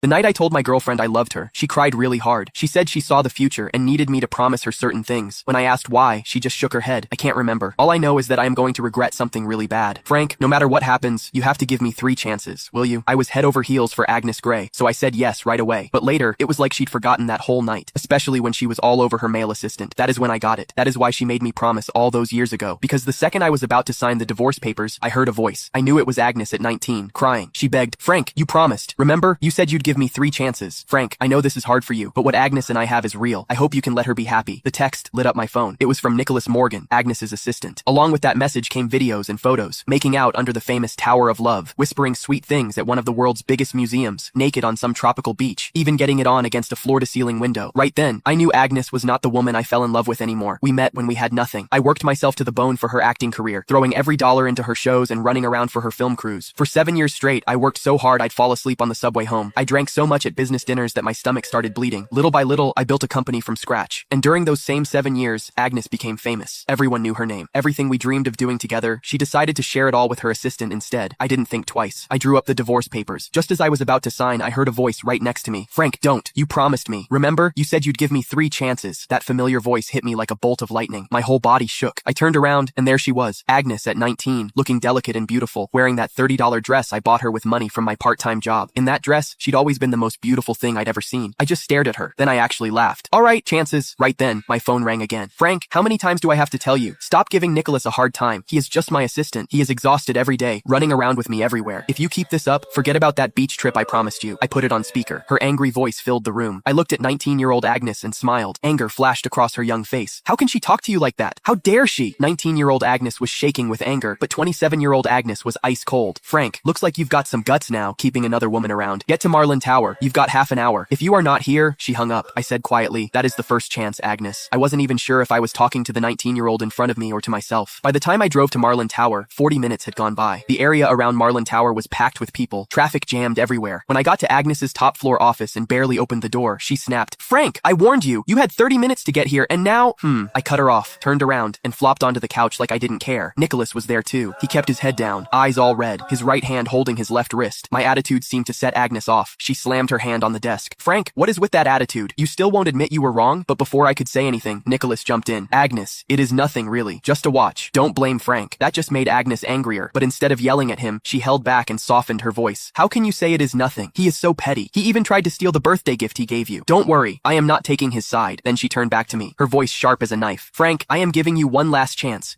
The night I told my girlfriend I loved her, she cried really hard. She said she saw the future and needed me to promise her certain things. When I asked why, she just shook her head. I can't remember. All I know is that I am going to regret something really bad. Frank, no matter what happens, you have to give me 3 chances, will you? I was head over heels for Agnes Grey, so I said yes right away. But later, it was like she'd forgotten that whole night, especially when she was all over her male assistant. That is when I got it. That is why she made me promise all those years ago. Because the second I was about to sign the divorce papers, I heard a voice. I knew it was Agnes at 19, crying. She begged, Frank, you promised. Remember? You said you'd give me 3 chances. Frank, I know this is hard for you, but what Agnes and I have is real. I hope you can let her be happy. The text lit up my phone. It was from Nicholas Morgan, Agnes's assistant. Along with that message came videos and photos, making out under the famous Tower of Love, whispering sweet things at one of the world's biggest museums, naked on some tropical beach, even getting it on against a floor-to-ceiling window. Right then, I knew Agnes was not the woman I fell in love with anymore. We met when we had nothing. I worked myself to the bone for her acting career, throwing every dollar into her shows and running around for her film crews. For 7 years straight, I worked so hard I'd fall asleep on the subway home. I drank so much at business dinners that my stomach started bleeding. Little by little, I built a company from scratch. And during those same 7 years, Agnes became famous. Everyone knew her name. Everything we dreamed of doing together, she decided to share it all with her assistant instead. I didn't think twice. I drew up the divorce papers. Just as I was about to sign, I heard a voice right next to me. Frank, don't. You promised me. Remember? You said you'd give me 3 chances. That familiar voice hit me like a bolt of lightning. My whole body shook. I turned around, and there she was. Agnes at 19, looking delicate and beautiful, wearing that $30 dress I bought her with money from my part-time job. In that dress, she'd always been the most beautiful thing I'd ever seen. I just stared at her. Then I actually laughed. All right, chances. Right then, my phone rang again. Frank, how many times do I have to tell you? Stop giving Nicholas a hard time. He is just my assistant. He is exhausted every day, running around with me everywhere. If you keep this up, forget about that beach trip I promised you. I put it on speaker. Her angry voice filled the room. I looked at 19-year-old Agnes and smiled. Anger flashed across her young face. How can she talk to you like that? How dare she? 19-year-old Agnes was shaking with anger, but 27-year-old Agnes was ice cold. Frank, looks like you've got some guts now, keeping another woman around. Get to Marlin Tower. You've got half an hour. If you are not here, she hung up. I said quietly, that is the first chance, Agnes. I wasn't even sure if I was talking to the 19-year-old in front of me or to myself. By the time I drove to Marlin Tower, 40 minutes had gone by. The area around Marlin Tower was packed with people, traffic jammed everywhere. When I got to Agnes's top floor office and barely opened the door, she snapped, Frank, I warned you. You had 30 minutes to get here, and now, I cut her off, turned around, and flopped onto the couch like I didn't care. Nicholas was there too. He kept his head down, eyes all red, his right hand holding his left wrist. My attitude seemed to set Agnes off. She slammed her hand on the desk. Frank, what is with that attitude? You still won't admit you were wrong? But before I could say anything, Nicholas jumped in. Agnes, it is nothing really. Just a watch. Don't blame Frank. That just made Agnes angrier. But instead of yelling at him, she held back and softened her voice. How can you say it is nothing? He is so petty. He even tried to steal the birthday gift he gave you. Don't worry. I am not taking his side. Then she turned back to me, her voice sharp as a knife. Frank, I am giving you one last chance.